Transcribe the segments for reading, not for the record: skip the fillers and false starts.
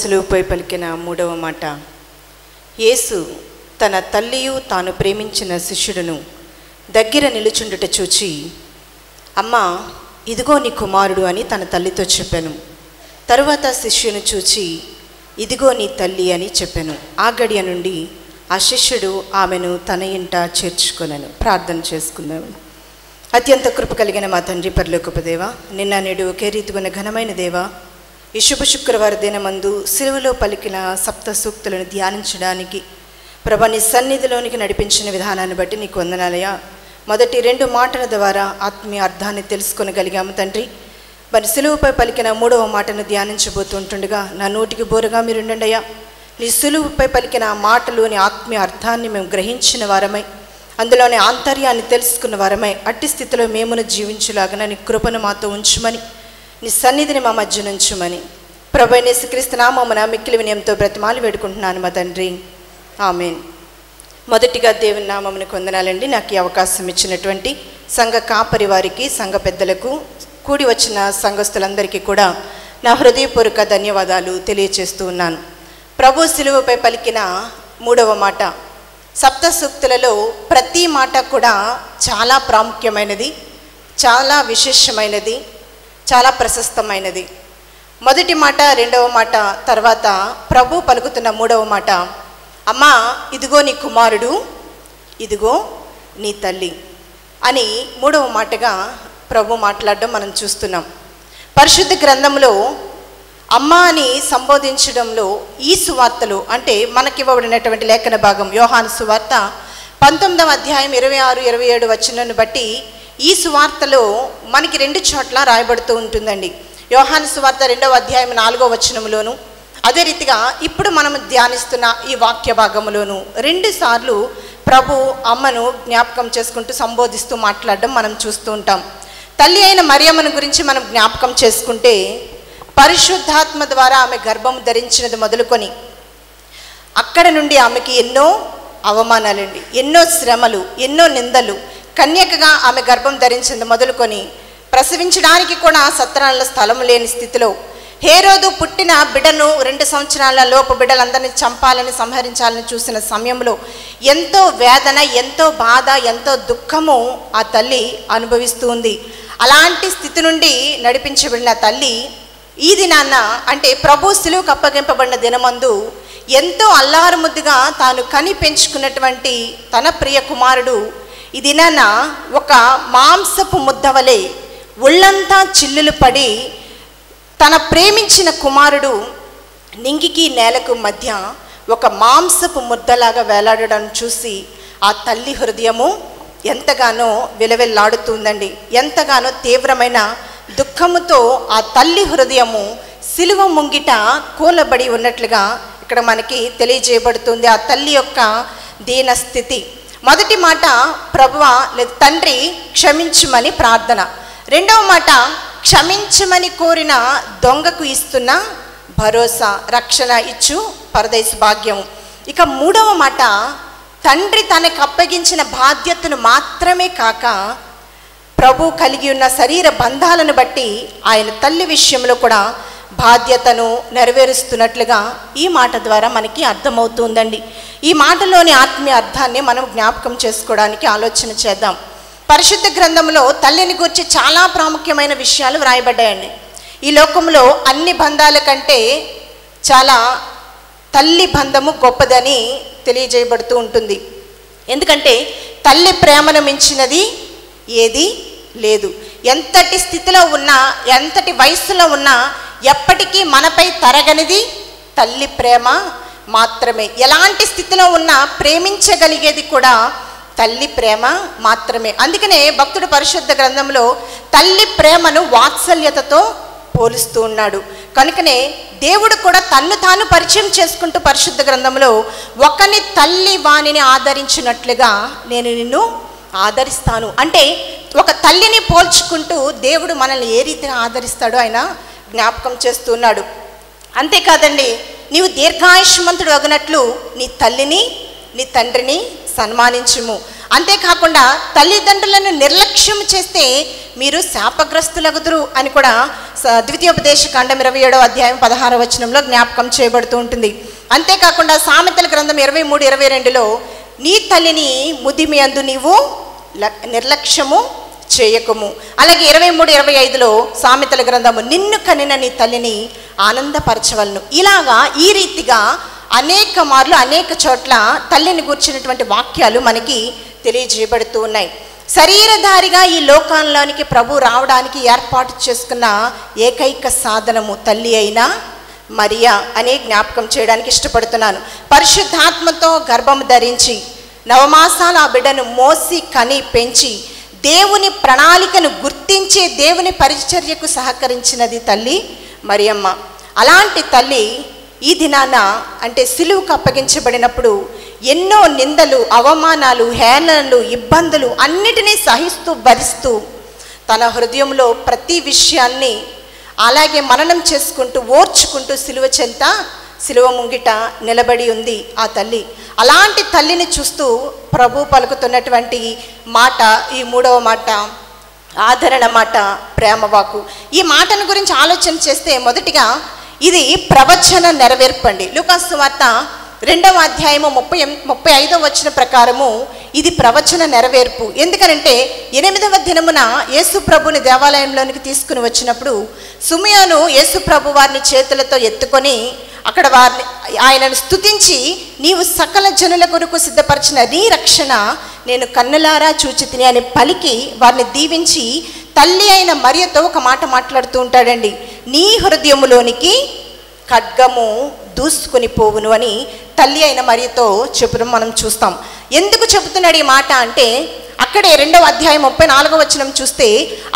సిలువపై పలికిన మూడవ మాట. యేసు తన తల్లియు తాను ప్రేమించిన శిష్యుడును దగ్గర నిలుచుండుట చూచి, అమ్మా, ఇదిగో నీ కుమారుడు అని తన తల్లితో చెప్పాను. తరువాత శిష్యుని చూచి, ఇదిగో నీ తల్లి అని చెప్పాను. ఆ గడియ నుండి ఆ శిష్యుడు ఆమెను తన ఇంట చేర్చుకొనెను. ప్రార్థన చేసుకుందాము. అత్యంత కృప కలిగిన మా తండ్రి, పరలోకపు దేవా, నిన్న నేడు ఒకే రీతిగా ఘనమైన దేవా, ఈ శుభ శుక్రవార దినమందు సిలువలో పలికిన సప్త సూక్తులను ధ్యానించడానికి ప్రభా నీ సన్నిధిలోనికి నడిపించిన విధానాన్ని బట్టి నీకు వందనాలయ్యా. మొదటి 2 మాటల ద్వారా ఆత్మీయ అర్థాన్ని తెలుసుకొనగలిగాము తండ్రి. మరి సిలువపై పలికిన 3వ మాటను ధ్యానించబోతుంటుండగా నా నోటికి బోరగా మీరు ఉండండి అయ్యా. నీ సిలువపై పలికిన ఆ మాటలోని ఆత్మీయ అర్థాన్ని మేము గ్రహించిన వారమై, అందులోని ఆంతర్యాన్ని తెలుసుకున్న వారమై, అట్టి స్థితిలో మేమును జీవించులాగా నీ కృపను మాతో ఉంచుమని, నీ సన్నిధిని మా మధ్య నుంచుమని ప్రభువైన యేసుక్రీస్తు నామమున మిక్కిలి వినయంతో బ్రతిమాలి వేడుకుంటున్నాను మా తండ్రి. ఆమేన్. మొదటిగా దేవుని నామమునకు వందనాలండి. నాకు ఈ అవకాశం ఇచ్చినటువంటి సంఘ కాపరి వారికి, సంఘ పెద్దలకు, కూడి వచ్చిన సంఘస్థులందరికీ కూడా నా హృదయపూర్వక ధన్యవాదాలు తెలియచేస్తూ ఉన్నాను. ప్రభు సిలువపై పలికిన 3వ మాట. సప్త సూక్తులలో ప్రతి మాట కూడా చాలా ప్రాముఖ్యమైనది, చాలా విశేషమైనది, చాలా ప్రశస్తమైనది. మొదటి మాట, 2వ మాట తర్వాత ప్రభు పలుకుతున్న 3వ మాట, అమ్మా, ఇదిగో నీ కుమారుడు, ఇదిగో నీ తల్లి అని 3వ మాటగా ప్రభు మాట్లాడడం మనం చూస్తున్నాం. పరిశుద్ధ గ్రంథంలో అమ్మ అని సంబోధించడంలో ఈ సువార్తలు అంటే మనకివ్వబడినటువంటి లేఖన భాగం యోహాను సువార్త 19వ అధ్యాయం 26-27 వచనాన్ని బట్టి ఈ సువార్తలో మనకి 2 చోట్ల రాయబడుతూ ఉంటుందండి. యోహాను సువార్త 2వ అధ్యాయం 4వ వచనంలోను, అదే రీతిగా ఇప్పుడు మనం ధ్యానిస్తున్న ఈ వాక్య భాగంలోను 2 సార్లు ప్రభు అమ్మను జ్ఞాపకం చేసుకుంటూ సంబోధిస్తూ మాట్లాడడం మనం చూస్తూ ఉంటాం. తల్లి అయిన మరియమ్మను గురించి మనం జ్ఞాపకం చేసుకుంటే, పరిశుద్ధాత్మ ద్వారా ఆమె గర్భం ధరించినది మొదలుకొని అక్కడ నుండి ఆమెకి ఎన్నో అవమానాలండి, ఎన్నో శ్రమలు, ఎన్నో నిందలు. కన్యకగా ఆమె గర్భం ధరించింది మొదలుకొని ప్రసవించడానికి కూడా సత్రాలలో స్థలం లేని స్థితిలో, హేరోదు పుట్టిన బిడ్డను 2 సంవత్సరాల లోపు బిడ్డలందరినీ చంపాలని, సంహరించాలని చూసిన సమయంలో ఎంతో వేదన, ఎంతో బాధ, ఎంతో దుఃఖము ఆ తల్లి అనుభవిస్తూ ఉంది. అలాంటి స్థితి నుండి నడిపించబడిన తల్లి ఈ దినాన్న అంటే ప్రభు సిలువకు అప్పగింపబడిన దినమందు ఎంతో అల్లారు ముద్దుగా తాను కని పెంచుకున్నటువంటి తన ప్రియ కుమారుడు ఈ దినాన ఒక మాంసపు ముద్దవలే ఒళ్ళంతా చిల్లులు పడి తన ప్రేమించిన కుమారుడు నింగికి నేలకు మధ్య ఒక మాంసపు ముద్దలాగా వేలాడడం చూసి ఆ తల్లి హృదయము ఎంతగానో విలవిల్లాడుతుందండి. ఎంతగానో తీవ్రమైన దుఃఖముతో ఆ తల్లి హృదయము సిలువ ముంగిట కూలబడి ఉన్నట్లుగా ఇక్కడ మనకి తెలియజేయబడుతుంది. ఆ తల్లి యొక్క దీన స్థితి. మొదటి మాట ప్రభువా లేదా తండ్రి క్షమించుమని ప్రార్థన. 2వ మాట క్షమించమని కోరిన దొంగకు ఇస్తున్న భరోసా, రక్షణ ఇచ్చు పరదేశ భాగ్యం. ఇక 3వ మాట తండ్రి తనకు అప్పగించిన బాధ్యతను మాత్రమే కాక ప్రభు కలిగి ఉన్న శరీర బంధాలను బట్టి ఆయన తల్లి విషయంలో కూడా బాధ్యతను నెరవేరుస్తున్నట్లుగా ఈ మాట ద్వారా మనకి అర్థమవుతుందండి. ఈ మాటలోని ఆత్మీయ అర్థాన్ని మనం జ్ఞాపకం చేసుకోవడానికి ఆలోచన చేద్దాం. పరిశుద్ధ గ్రంథంలో తల్లిని గురించి చాలా ప్రాముఖ్యమైన విషయాలు వ్రాయబడ్డాయండి. ఈ లోకంలో అన్ని బంధాల కంటే చాలా తల్లి బంధము గొప్పదని తెలియజేయబడుతూ ఉంటుంది. ఎందుకంటే తల్లి ప్రేమను మించినది ఏది లేదు. ఎంతటి స్థితిలో ఉన్నా, ఎంతటి వయస్సులో ఉన్నా ఎప్పటికీ మనపై తరగనిది తల్లి ప్రేమ మాత్రమే. ఎలాంటి స్థితిలో ఉన్నా ప్రేమించగలిగేది కూడా తల్లి ప్రేమ మాత్రమే. అందుకనే భక్తుడు పరిశుద్ధ గ్రంథంలో తల్లి ప్రేమను వాత్సల్యతతో పోలుస్తూ ఉన్నాడు. కనుకనే దేవుడు కూడా తన్ను తాను పరిచయం చేసుకుంటూ పరిశుద్ధ గ్రంథంలో ఒకని తల్లి వాణిని ఆదరించినట్లుగా నేను నిన్ను ఆదరిస్తాను అంటే ఒక తల్లిని పోల్చుకుంటూ దేవుడు మనల్ని ఏ రీతిని ఆదరిస్తాడో ఆయన జ్ఞాపకం చేస్తున్నాడు. అంతేకాదండి, నీవు దీర్ఘాయుష్మంతుడు అగినట్లు నీ తల్లిని నీ తండ్రిని సన్మానించుము. అంతేకాకుండా తల్లిదండ్రులను నిర్లక్ష్యం చేస్తే మీరు శాపగ్రస్తులగుదురు అని కూడా ద్వితీయోపదేశకాండం 27వ అధ్యాయం 16వ వచనంలో జ్ఞాపకం చేయబడుతూ ఉంటుంది. అంతేకాకుండా సామెతల గ్రంథం 23:22లో నీ తల్లిని ముదిమి అందు నీవు నిర్లక్ష్యము చేయకము. అలాగే 23:25లో సామెతల గ్రంథము నిన్ను కనిన నీ తల్లిని ఆనందపరచవలను. ఇలాగా ఈ రీతిగా అనేక మార్లు అనేక చోట్ల తల్లిని గూర్చినటువంటి వాక్యాలు మనకి తెలియజేయబడుతూ ఉన్నాయి. శరీరధారిగా ఈ లోకంలోనికి ప్రభు రావడానికి ఏర్పాటు చేసుకున్న ఏకైక సాధనము తల్లి అయినా మరియా అనే జ్ఞాపకం చేయడానికి ఇష్టపడుతున్నాను. పరిశుద్ధాత్మతో గర్భము ధరించి నవమాసాల ఆ బిడ్డను మోసి కని పెంచి దేవుని ప్రణాళికను గుర్తించే దేవుని పరిచర్యకు సహకరించినది తల్లి మరియమ్మ. అలాంటి తల్లి ఈ దినాన అంటే సిలువకు అప్పగించబడినప్పుడు ఎన్నో నిందలు, అవమానాలు, హేళనలు, ఇబ్బందులు అన్నిటినీ సహిస్తూ భరిస్తూ తన హృదయంలో ప్రతి విషయాన్ని అలాగే మననం చేసుకుంటూ ఓర్చుకుంటూ సిలువ ముంగిట నిలబడి ఉంది ఆ తల్లి. అలాంటి తల్లిని చూస్తూ ప్రభు పలుకుతున్నటువంటి మాట ఈ 3వ మాట ఆదరణ మాట, ప్రేమవాకు. ఈ మాటను గురించి ఆలోచన చేస్తే మొదటిగా ఇది ప్రవచన నెరవేర్పండి. లూకాసు సువార్త 2వ అధ్యాయము 35వ వచన ప్రకారము ఇది ప్రవచన నెరవేర్పు. ఎందుకనంటే 8వ దినమున యేసు ప్రభుని దేవాలయంలోనికి తీసుకుని వచ్చినప్పుడు సిమియోను యేసు ప్రభు వారిని చేతులతో ఎత్తుకొని అక్కడ ఆయనను స్తుతించి నీవు సకల జనుల కొరకు సిద్ధపరిచిన నీ రక్షణ నేను కన్నులారా చూచి తిని అని పలికి వారిని దీవించి తల్లి అయిన మరియతో ఒక మాట మాట్లాడుతూ ఉంటాడండి. నీ హృదయములోనికి ఖడ్గము దూసుకొని పోవును అని తల్లి అయిన మరియతో చెప్పడం మనం చూస్తాం. ఎందుకు చెబుతున్నాడు ఈ మాట అంటే అక్కడే 2వ అధ్యాయం 34వ వచనం చూస్తే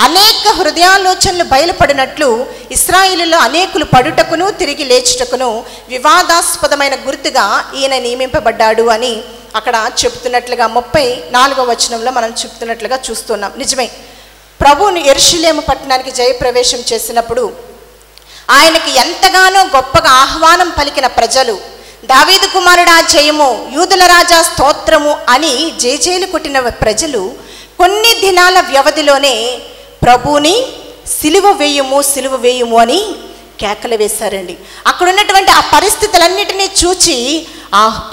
అనేక హృదయాలోచనలు బయలుపడినట్లు ఇశ్రాయేలులో అనేకులు పడుటకును తిరిగి లేచుటకును వివాదాస్పదమైన గుర్తుగా ఈయన నియమింపబడ్డాడు అని అక్కడ చెప్తున్నట్లుగా 34వ వచనంలో మనం చెప్తున్నట్లుగా చూస్తున్నాం. నిజమే, ప్రభువుని యెరూషలేము పట్టణానికి జయప్రవేశం చేసినప్పుడు ఆయనకి ఎంతగానో గొప్పగా ఆహ్వానం పలికిన ప్రజలు దావీదు కుమారుడా జయము, యూదుల రాజా స్తోత్రము అని జేజేలు కొట్టిన ప్రజలు కొన్ని దినాల వ్యవధిలోనే ప్రభువుని సిలువ వేయుము అని కేకలు వేశారండి. అక్కడ ఉన్నటువంటి ఆ పరిస్థితులన్నిటినీ చూచి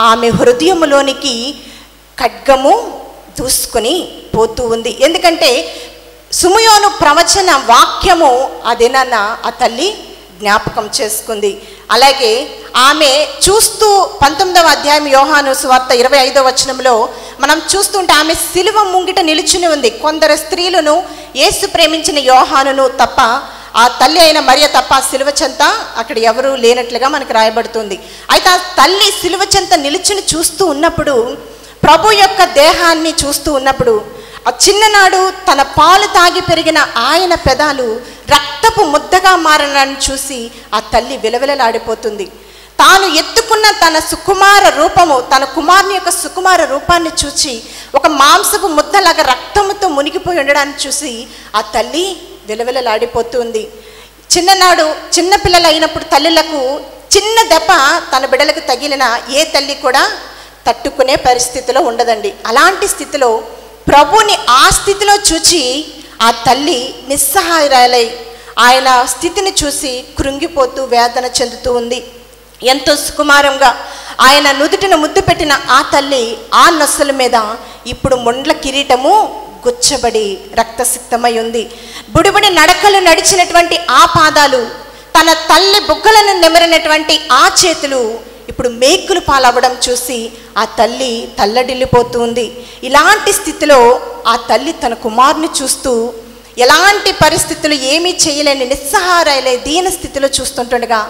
ఆమె హృదయములోనికి ఖడ్గము దూసుకొని పోతూ ఉంది. ఎందుకంటే సిమియోను ప్రవచన వాక్యము అదేనన్న ఆ తల్లి జ్ఞాపకం చేసుకుంది. అలాగే ఆమె చూస్తూ 19వ అధ్యాయం యోహాను సువార్త 25వ వచనంలో మనం చూస్తుంటే ఆమె సిలువ ముంగిట నిలుచుని ఉంది. కొందరు స్త్రీలను యేసు ప్రేమించిన యోహానును తప్ప ఆ తల్లి అయిన మరియ తప్ప సిలువ చెంత అక్కడ ఎవరూ లేనట్లుగా మనకు రాయబడుతుంది. అయితే ఆ తల్లి సిలువ చెంత నిలుచుని చూస్తూ ఉన్నప్పుడు ప్రభు యొక్క దేహాన్ని చూస్తూ ఉన్నప్పుడు ఆ చిన్ననాడు తన పాలు తాగి పెరిగిన ఆయన పెదాలు రక్తపు ముద్దగా మారనని చూసి ఆ తల్లి విలవిలలాడిపోతుంది. తాను ఎత్తుకున్న తన సుకుమార రూపము, తన కుమారుని యొక్క సుకుమార రూపాన్ని చూసి ఒక మాంసపు ముద్దలాగా రక్తముతో మునిగిపోయి ఉండడాన్ని చూసి ఆ తల్లి విలవిలలాడిపోతుంది. చిన్ననాడు చిన్నపిల్లలు అయినప్పుడు తల్లులకు చిన్న దెబ్బ తన బిడ్డలకు తగిలిన ఏ తల్లి కూడా తట్టుకునే పరిస్థితిలో ఉండదండి. అలాంటి స్థితిలో ప్రభుని ఆ స్థితిలో చూచి ఆ తల్లి నిస్సహాయురాలై ఆయన స్థితిని చూసి కృంగిపోతూ వేదన చెందుతూ ఉంది. ఎంతో సుకుమారంగా ఆయన నుదుటిన ముద్దు పెట్టిన ఆ తల్లి ఆ నొసల మీద ఇప్పుడు ముండ్ల కిరీటము గుచ్చబడి రక్తసిక్తమై ఉంది. బుడిబుడి నడకలు నడిచినటువంటి ఆ పాదాలు, తన తల్లి బుగ్గలను నిమరినటువంటి ఆ చేతులు ఇప్పుడు మేకులు పాలవ్వడం చూసి ఆ తల్లి తల్లడిల్లిపోతూ ఉంది. ఇలాంటి స్థితిలో ఆ తల్లి తన కుమారుని చూస్తూ ఎలాంటి పరిస్థితులు ఏమీ చేయలేని నిస్సహారాలై దీన స్థితిలో చూస్తుండగా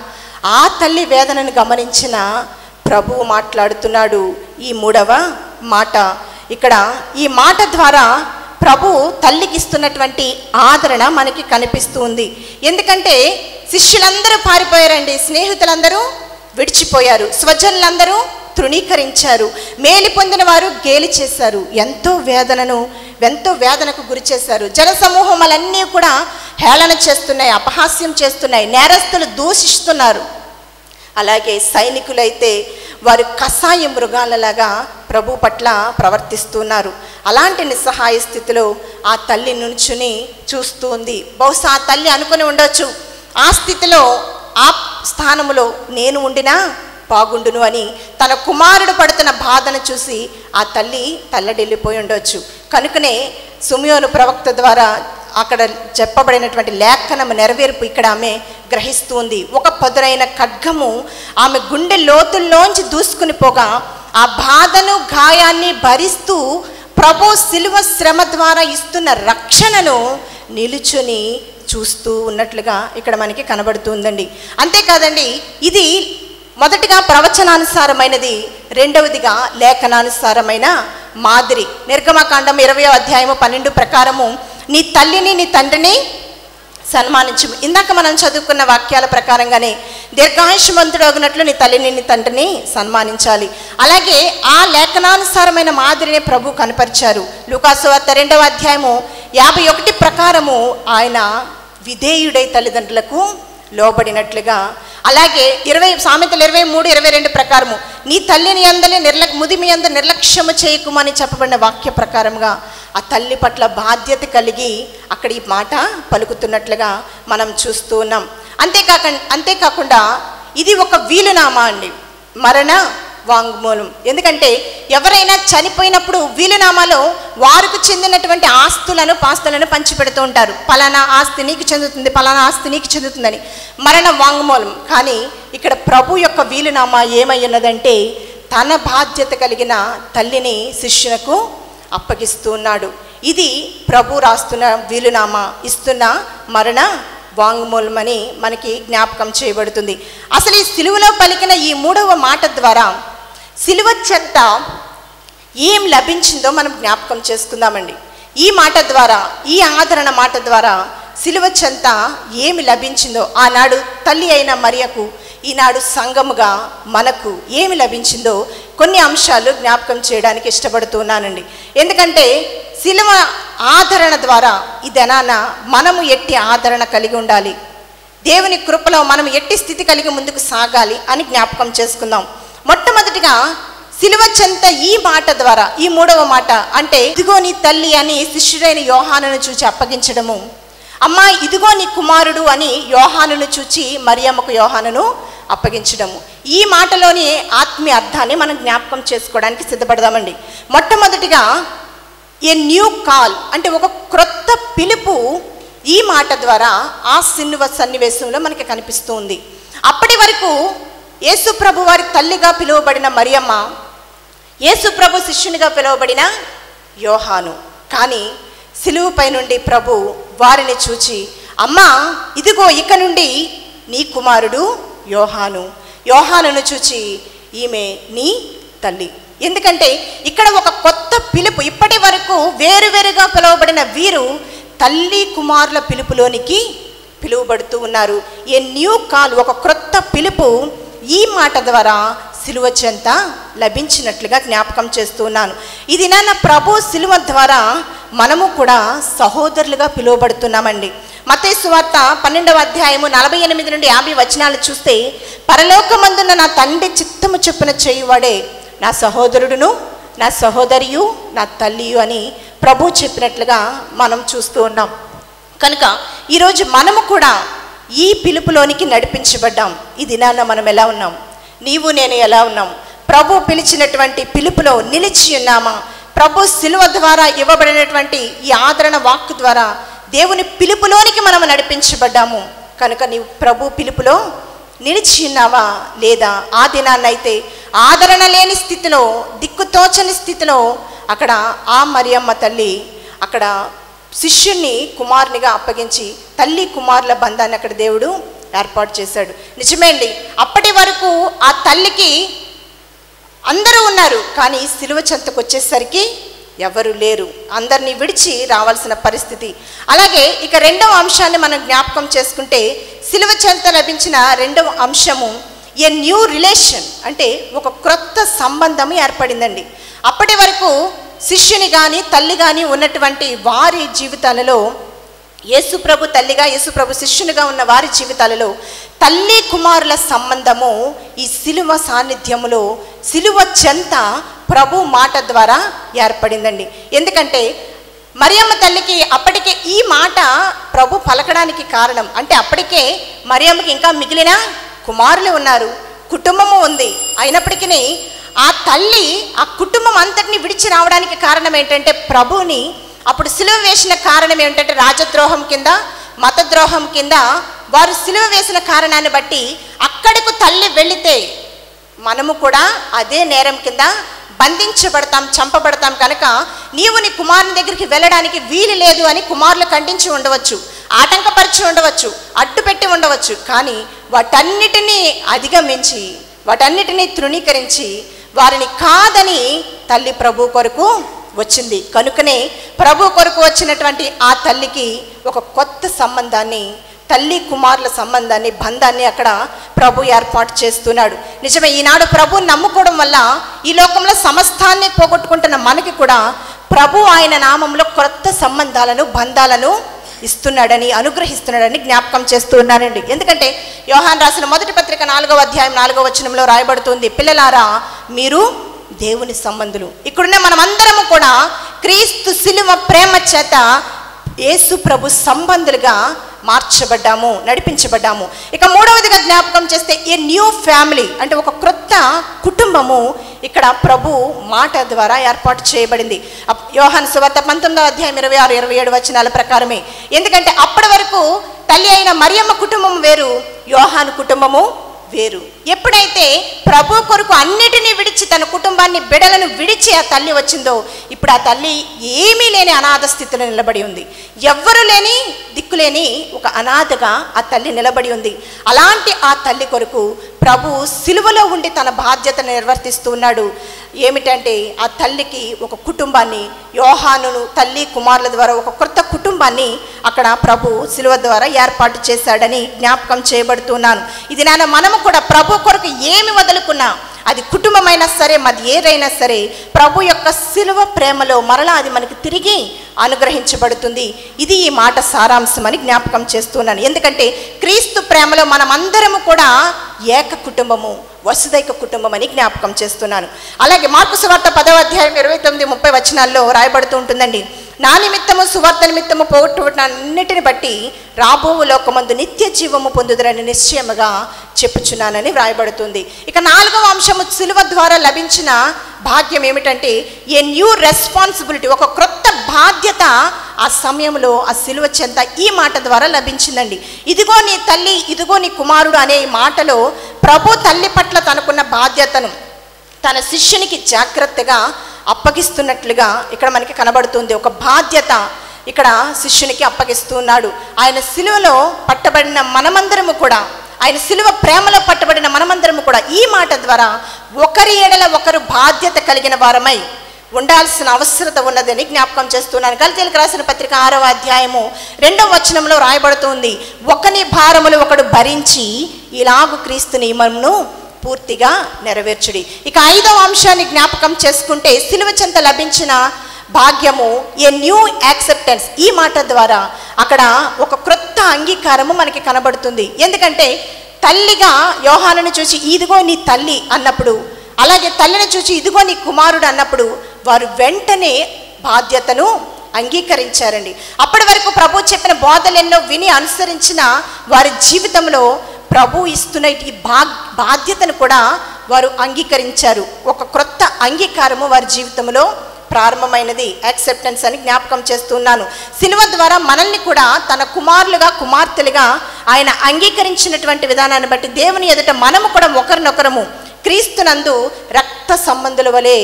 ఆ తల్లి వేదనను గమనించిన ప్రభువు మాట్లాడుతున్నాడు. ఈ 3వ మాట ఇక్కడ ఈ మాట ద్వారా ప్రభు తల్లికి ఇస్తున్నటువంటి ఆదరణ మనకి కనిపిస్తూ ఉంది. ఎందుకంటే శిష్యులందరూ పారిపోయారండి, స్నేహితులందరూ విడిచిపోయారు, స్వజనులందరూ తృణీకరించారు, మేలు పొందిన వారు గేలి చేశారు, ఎంతో వేదనకు గురి చేశారు. జనసమూహములన్నీ కూడా హేళన చేస్తున్నాయి, అపహాస్యం చేస్తున్నాయి, నేరస్తులు దూషిస్తున్నారు. అలాగే సైనికులైతే వారు కసాయి మృగాలలాగా ప్రభు పట్ల ప్రవర్తిస్తున్నారు. అలాంటి నిస్సహాయ స్థితిలో ఆ తల్లి నుంచుని చూస్తూ ఉంది. బహుశా ఆ తల్లి అనుకుని ఉండొచ్చు, ఆ స్థితిలో ఆ స్థానంలో నేను ఉండినా బాగుండును అని. తన కుమారుడు పడుతున్న బాధను చూసి ఆ తల్లి తల్లడిల్లిపోయి ఉండొచ్చు. కనుకనే సిమియోను ప్రవక్త ద్వారా అక్కడ చెప్పబడినటువంటి లేఖనము నెరవేర్పు ఇక్కడ ఆమె గ్రహిస్తూ ఉంది. ఒక పదునైన ఖడ్గము ఆమె గుండె లోతుల్లోంచి దూసుకుని పోగా ఆ బాధను గాయాన్ని భరిస్తూ ప్రభు శిలువ శ్రమ ద్వారా ఇస్తున్న రక్షణను నిలుచుని చూస్తూ ఉన్నట్లుగా ఇక్కడ మనకి కనబడుతుందండి. అంతేకాదండి, ఇది మొదటిగా ప్రవచనానుసారమైనది, రెండవదిగా లేఖనానుసారమైన మాదిరి. నిర్గమకాండం 20వ అధ్యాయము 12 ప్రకారము నీ తల్లిని నీ తండ్రిని సన్మానించు. ఇందాక మనం చదువుకున్న వాక్యాల ప్రకారంగానే దీర్ఘాయుష్మంతుడగినట్లు నీ తల్లిని నీ తండ్రిని సన్మానించాలి. అలాగే ఆ లేఖనానుసారమైన మాదిరిని ప్రభు కనపరిచారు. లూకాసు వార్త 2వ అధ్యాయము 51 ప్రకారము ఆయన విధేయుడై తల్లిదండ్రులకు లోబడినట్లుగా, అలాగే సామెతలు 23:22 ప్రకారము నీ తల్లిని అందలే ముదిమి అంద నిర్లక్ష్యము చేయకుమని చెప్పబడిన వాక్య ప్రకారంగా ఆ తల్లి పట్ల బాధ్యత కలిగి అక్కడ ఈ మాట పలుకుతున్నట్లుగా మనం చూస్తూ ఉన్నాం. అంతేకాకుండా ఇది ఒక వీలునామా అండి, మరణ వాంగ్మూలం. ఎందుకంటే ఎవరైనా చనిపోయినప్పుడు వీలునామాలో వారికి చెందినటువంటి ఆస్తులను పాస్తులను పంచిపెడుతూ ఉంటారు. పలానా ఆస్తి నీకు చెందుతుంది, పలానా ఆస్తి నీకు చెందుతుందని మరణ వాంగ్మూలం. కానీ ఇక్కడ ప్రభు యొక్క వీలునామా ఏమై ఉన్నదంటే తన బాధ్యత కలిగిన తల్లిని శిష్యులకు అప్పగిస్తూ ఉన్నాడు. ఇది ప్రభు రాస్తున్న వీలునామా, ఇస్తున్న మరణ వాంగ్మూలమని మనకి జ్ఞాపకం చేయబడుతుంది. అసలు ఈ సిలువలో పలికిన ఈ 3వ మాట ద్వారా సిలువ చెంత ఏం లభించిందో మనం జ్ఞాపకం చేసుకుందామండి. ఈ మాట ద్వారా, ఈ ఆదరణ మాట ద్వారా సిలువ చెంత ఏమి లభించిందో, ఆనాడు తల్లి అయిన మరియకు, ఈనాడు సంఘముగా మనకు ఏమి లభించిందో కొన్ని అంశాలు జ్ఞాపకం చేయడానికి ఇష్టపడుతున్నానండి. ఎందుకంటే సిలువ ఆదరణ ద్వారా ఇదనాన మనము ఎట్టి ఆదరణ కలిగి ఉండాలి, దేవుని కృపలో మనం ఎట్టి స్థితి కలిగి ముందుకు సాగాలి అని జ్ఞాపకం చేసుకుందాం. మొట్టమొదటిగా సిలువ చెంత ఈ మాట ద్వారా, ఈ 3వ మాట అంటే ఇదిగో నీ తల్లి అని శిష్యుడైన యోహానును చూచి అప్పగించడము, అమ్మా ఇదిగో నీ కుమారుడు అని యోహానును చూచి మరియమ్మకు యోహానును అప్పగించడము. ఈ మాటలోని ఆత్మీయ అర్థాన్ని మనం జ్ఞాపకం చేసుకోవడానికి సిద్ధపడదామండి. మొట్టమొదటిగా ఏ న్యూ కాల్ అంటే ఒక క్రొత్త పిలుపు ఈ మాట ద్వారా ఆ సిలువ సన్నివేశంలో మనకి కనిపిస్తూ ఉంది. అప్పటి వరకు యేసు ప్రభు వారి తల్లిగా పిలువబడిన మరియమ్మ, యేసు ప్రభు శిష్యునిగా పిలువబడిన యోహాను. కానీ సిలువపై నుండి ప్రభు వారిని చూచి, అమ్మా ఇదిగో ఇక నుండి నీ కుమారుడు యోహాను, యోహానును చూచి ఈమె నీ తల్లి. ఎందుకంటే ఇక్కడ ఒక కొత్త పిలుపు, ఇప్పటి వరకు వేరువేరుగా పిలువబడిన వీరు తల్లి కుమారుల పిలుపులోనికి పిలువబడుతూ ఉన్నారు. ఏ న్యూ కాల్, ఒక క్రొత్త పిలుపు ఈ మాట ద్వారా సిలువ చెంత లభించినట్లుగా జ్ఞాపకం చేస్తున్నాను. ఇది నాన్న ప్రభు సిలువ ద్వారా మనము కూడా సహోదరులుగా పిలువబడుతున్నామండి. మత్తయి సువార్త 12వ అధ్యాయము 48 నుండి 50 వచనాలు చూస్తే, పరలోకమందున్న నా తండ్రి చిత్తము చొప్పున చేయువాడే నా సహోదరుడును, నా సహోదరియు, నా తల్లియు అని ప్రభు చెప్పినట్లుగా మనం చూస్తూ ఉన్నాం. కనుక ఈరోజు మనము కూడా ఈ పిలుపులోనికి నడిపించబడ్డాం. ఈ దినాన మనం ఎలా ఉన్నాం? నీవు నేను ఎలా ఉన్నాం? ప్రభు పిలిచినటువంటి పిలుపులో నిలిచి ఉన్నామా? ప్రభు సిలువ ద్వారా ఇవ్వబడినటువంటి ఈ ఆదరణ వాక్కు ద్వారా దేవుని పిలుపులోనికి మనం నడిపించబడ్డాము. కనుక నీవు ప్రభు పిలుపులో నిలిచి ఉన్నావా లేదా? ఆ దినాన్నైతే ఆదరణ లేని స్థితిలో, దిక్కుతోచని స్థితిలో అక్కడ ఆ మరియమ్మ తల్లి అక్కడ శిష్యుణ్ణి కుమారునిగా అప్పగించి తల్లి కుమారుల బంధాన్ని అక్కడ దేవుడు ఏర్పాటు చేశాడు. నిజమే అండి, అప్పటి వరకు ఆ తల్లికి అందరూ ఉన్నారు, కానీ సిలువ చెంతకు వచ్చేసరికి ఎవరు లేరు, అందరినీ విడిచి రావాల్సిన పరిస్థితి. అలాగే ఇక రెండవ అంశాన్ని మనం జ్ఞాపకం చేసుకుంటే, సిలువ చెంత లభించిన రెండవ అంశము ఏ న్యూ రిలేషన్, అంటే ఒక క్రొత్త సంబంధం ఏర్పడిందండి. అప్పటి వరకు శిష్యుని కానీ తల్లి కానీ ఉన్నటువంటి వారి జీవితాలలో, యేసుప్రభు తల్లిగా యేసుప్రభు శిష్యునిగా ఉన్న వారి జీవితాలలో తల్లి కుమారుల సంబంధము ఈ సిలువ సాన్నిధ్యములో, సిలువ చెంత ప్రభు మాట ద్వారా ఏర్పడిందండి. ఎందుకంటే మరియమ్మ తల్లికి అప్పటికే ఈ మాట ప్రభు పలకడానికి కారణం అంటే అప్పటికే మరియమ్మకి ఇంకా మిగిలిన కుమారులు ఉన్నారు, కుటుంబము ఉంది. అయినప్పటికీ ఆ తల్లి ఆ కుటుంబం అంతటిని విడిచి రావడానికి కారణం ఏంటంటే ప్రభుని అప్పుడు సిలువ వేసిన కారణం ఏమిటంటే రాజద్రోహం కింద, మతద్రోహం కింద వారు సిలువ వేసిన కారణాన్ని బట్టి అక్కడకు తల్లి వెళితే మనము కూడా అదే నేరం కింద బంధించబడతాం, చంపబడతాం. కనుక నీవు నీ కుమారుని దగ్గరికి వెళ్ళడానికి వీలు లేదు అని కుమారులు ఖండించి ఉండవచ్చు, ఆటంకపరిచి ఉండవచ్చు, అడ్డుపెట్టి ఉండవచ్చు. కానీ వాటన్నిటినీ అధిగమించి వాటన్నిటినీ తృణీకరించి వారిని కాదని తల్లి ప్రభు కొరకు వచ్చింది. కనుకనే ప్రభు కొరకు వచ్చినటువంటి ఆ తల్లికి ఒక కొత్త సంబంధాన్ని, తల్లి కుమారుల సంబంధాన్ని, బంధాన్ని అక్కడ ప్రభు ఏర్పాటు చేస్తున్నాడు. నిజమే, ఈనాడు ప్రభుని నమ్ముకోవడం వల్ల ఈ లోకంలో సమస్తాన్ని పోగొట్టుకుంటున్న మనకి కూడా ప్రభు ఆయన నామంలో కొత్త సంబంధాలను, బంధాలను ఇస్తున్నాడని, అనుగ్రహిస్తున్నాడని జ్ఞాపకం చేస్తూ ఉన్నానండి. ఎందుకంటే యోహాను రాసిన మొదటి పత్రిక 4వ అధ్యాయం 4వ వచనంలో రాయబడుతుంది, పిల్లలారా మీరు దేవుని సంబంధులు. ఇక్కడున్న మనమందరము కూడా క్రీస్తు సిలువ ప్రేమ చేత యేసు ప్రభు సంబంధులుగా మార్చబడ్డాము, నడిపించబడ్డాము. ఇక మూడవదిగా జ్ఞాపకం చేస్తే ఏ న్యూ ఫ్యామిలీ అంటే ఒక క్రొత్త కుటుంబము ఇక్కడ ప్రభు మాట ద్వారా ఏర్పాటు చేయబడింది. యోహాను సువార్త 19వ అధ్యాయం 26, 27 వచనాల ప్రకారమే. ఎందుకంటే అప్పటి వరకు తల్లి అయిన మరియమ్మ కుటుంబం వేరు, యోహాను కుటుంబము వేరు. ఎప్పుడైతే ప్రభు కొరకు అన్నిటినీ విడిచి తన కుటుంబాన్ని, బిడలను విడిచి ఆ తల్లి వచ్చిందో ఇప్పుడు ఆ తల్లి ఏమీ లేని అనాథ స్థితిలో నిలబడి ఉంది. ఎవ్వరు లేని, దిక్కులేని ఒక అనాథగా ఆ తల్లి నిలబడి ఉంది. అలాంటి ఆ తల్లి కొరకు ప్రభు సిలువలో ఉండి తన బాధ్యతను నిర్వర్తిస్తూ ఉన్నాడు. ఏమిటంటే ఆ తల్లికి ఒక కుటుంబాన్ని, యోహానును తల్లి కుమారుల ద్వారా ఒక కొత్త కుటుంబాన్ని అక్కడ ప్రభు సిలువ ద్వారా ఏర్పాటు చేశాడని జ్ఞాపకం చేయబడుతున్నాను. ఇది నాన్న మనము కూడా ప్రభు కొరకు ఏమి వదులుకున్నా, అది కుటుంబమైనా సరే, మాది ఏదైనా సరే, ప్రభు యొక్క సిలువ ప్రేమలో మరలా అది మనకి తిరిగి అనుగ్రహించబడుతుంది. ఇది ఈ మాట సారాంశం అని జ్ఞాపకం చేస్తున్నాను. ఎందుకంటే క్రీస్తు ప్రేమలో మనమందరము కూడా ఏక కుటుంబము, వసుదైక కుటుంబం అని జ్ఞాపకం చేస్తున్నాను. అలాగే మార్కు సువార్త 10వ అధ్యాయం 29, 30 వచనాల్లో రాయబడుతూ ఉంటుందండి, నా నిమిత్తము సువార్త నిమిత్తము పోగొట్టుకున్నన్నిటిని బట్టి రాబో లోకమందు నిత్య జీవము పొందుదరని నిశ్చయముగా చెప్పుచున్నానని వ్రాయబడుతుంది. ఇక 4వ అంశము సిలువ ద్వారా లభించిన భాగ్యం ఏమిటంటే ఏ న్యూ రెస్పాన్సిబిలిటీ, ఒక క్రొత్త బాధ్యత ఆ సమయంలో ఆ సిలువ చెంత ఈ మాట ద్వారా లభించిందండి. ఇదిగో నీ తల్లి, ఇదిగో నీ కుమారుడు అనే ఈ మాటలో ప్రభు తల్లి పట్ల తనకున్న బాధ్యతను తన శిష్యునికి జాగ్రత్తగా అప్పగిస్తున్నట్లుగా ఇక్కడ మనకి కనబడుతుంది. ఒక బాధ్యత ఇక్కడ శిష్యునికి అప్పగిస్తున్నాడు. ఆయన సిలువలో పట్టబడిన మనమందరము కూడా, ఆయన సిలువ ప్రేమలో పట్టబడిన మనమందరము కూడా ఈ మాట ద్వారా ఒకరి ఎడల ఒకరు బాధ్యత కలిగిన వారమై ఉండాల్సిన అవసరత ఉన్నదని జ్ఞాపకం చేస్తున్నాను. గలతీయులకు రాసిన పత్రిక 6వ అధ్యాయము 2వ వచనంలో రాయబడుతుంది, ఒకని భారములు ఒకడు భరించి ఇలాగు క్రీస్తు నియమమును పూర్తిగా నెరవేర్చుడి. ఇక 5వ అంశాన్ని జ్ఞాపకం చేసుకుంటే సిలువ చెంత లభించిన భాగ్యము ఏ న్యూ యాక్సెప్టెన్స్, ఈ మాట ద్వారా అక్కడ ఒక క్రొత్త అంగీకారము మనకి కనబడుతుంది. ఎందుకంటే తల్లిగా యోహానుని చూసి ఇదిగో నీ తల్లి అన్నప్పుడు, అలాగే తల్లిని చూసి ఇదిగో నీ కుమారుడు అన్నప్పుడు వారు వెంటనే బాధ్యతను అంగీకరించారండి. అప్పటి వరకు ప్రభు చెప్పిన బోధలెన్నో విని అనుసరించిన వారి జీవితంలో ప్రభు ఇస్తున్న ఈ బాధ్యతను కూడా వారు అంగీకరించారు. ఒక క్రొత్త అంగీకారము వారి జీవితంలో ప్రారంభమైనది, యాక్సెప్టెన్స్ అని జ్ఞాపకం చేస్తున్నాను. సిలువ ద్వారా మనల్ని కూడా తన కుమారులుగా, కుమార్తెలుగా ఆయన అంగీకరించినటువంటి విధానాన్ని బట్టి దేవుని ఎదుట మనము కూడా ఒకరినొకరము క్రీస్తునందు రక్త సంబంధుల వలె,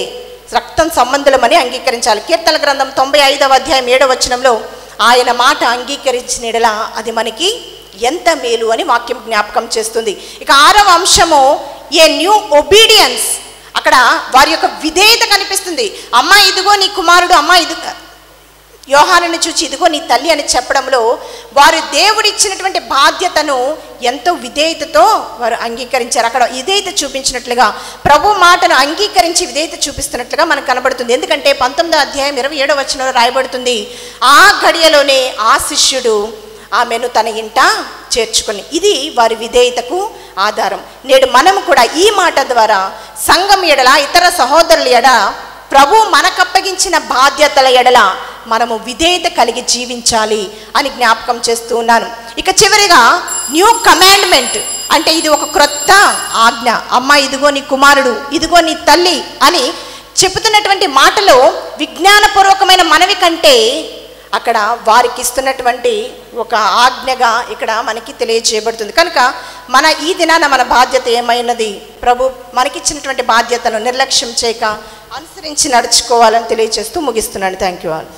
రక్తం సంబంధులమని అంగీకరించాలి. కీర్తన గ్రంథం 95వ అధ్యాయం 7వ వచనంలో ఆయన మాట అంగీకరించిన ఎడల అది మనకి ఎంత మేలు అని వాక్యం జ్ఞాపకం చేస్తుంది. ఇక 6వ అంశము ఏ న్యూ ఒబీడియన్స్, అక్కడ వారి యొక్క విధేయత కనిపిస్తుంది. అమ్మ ఇదిగో నీ కుమారుడు, అమ్మ ఇది యోహానుని చూచి ఇదిగో నీ తల్లి అని చెప్పడంలో వారు దేవుడు ఇచ్చినటువంటి బాధ్యతను ఎంతో విధేయతతో వారు అంగీకరించారు. అక్కడ విధేయత చూపించినట్లుగా, ప్రభు మాటను అంగీకరించి విధేయత చూపిస్తున్నట్లుగా మనకు కనబడుతుంది. ఎందుకంటే 19వ అధ్యాయం 27వ వచనంలో రాయబడుతుంది, ఆ గడియలోనే ఆ శిష్యుడు ఆమెను తన ఇంట చేర్చుకొని, ఇది వారి విధేయతకు ఆధారం. నేడు మనము కూడా ఈ మాట ద్వారా సంఘం ఎడల, ఇతర సహోదరుల ఎడల, ప్రభు మనకు అప్పగించిన బాధ్యతల ఎడల మనము విధేయత కలిగి జీవించాలి అని జ్ఞాపకం చేస్తూ ఉన్నాను. ఇక చివరిగా న్యూ కమాండ్మెంట్ అంటే ఇది ఒక క్రొత్త ఆజ్ఞ. అమ్మ ఇదిగో నీ కుమారుడు, ఇదిగో నీ తల్లి అని చెబుతున్నటువంటి మాటలో విజ్ఞానపూర్వకమైన మనవి కంటే అక్కడ వారికి ఇస్తున్నటువంటి ఒక ఆజ్ఞగా ఇక్కడ మనకి తెలియజేయబడుతుంది. కనుక మన ఈ దినాన మన బాధ్యత ఏమైనది, ప్రభు మనకిచ్చినటువంటి బాధ్యతను నిర్లక్ష్యం చేయక అనుసరించి నడుచుకోవాలని తెలియజేస్తూ ముగిస్తున్నాను. Thank you all.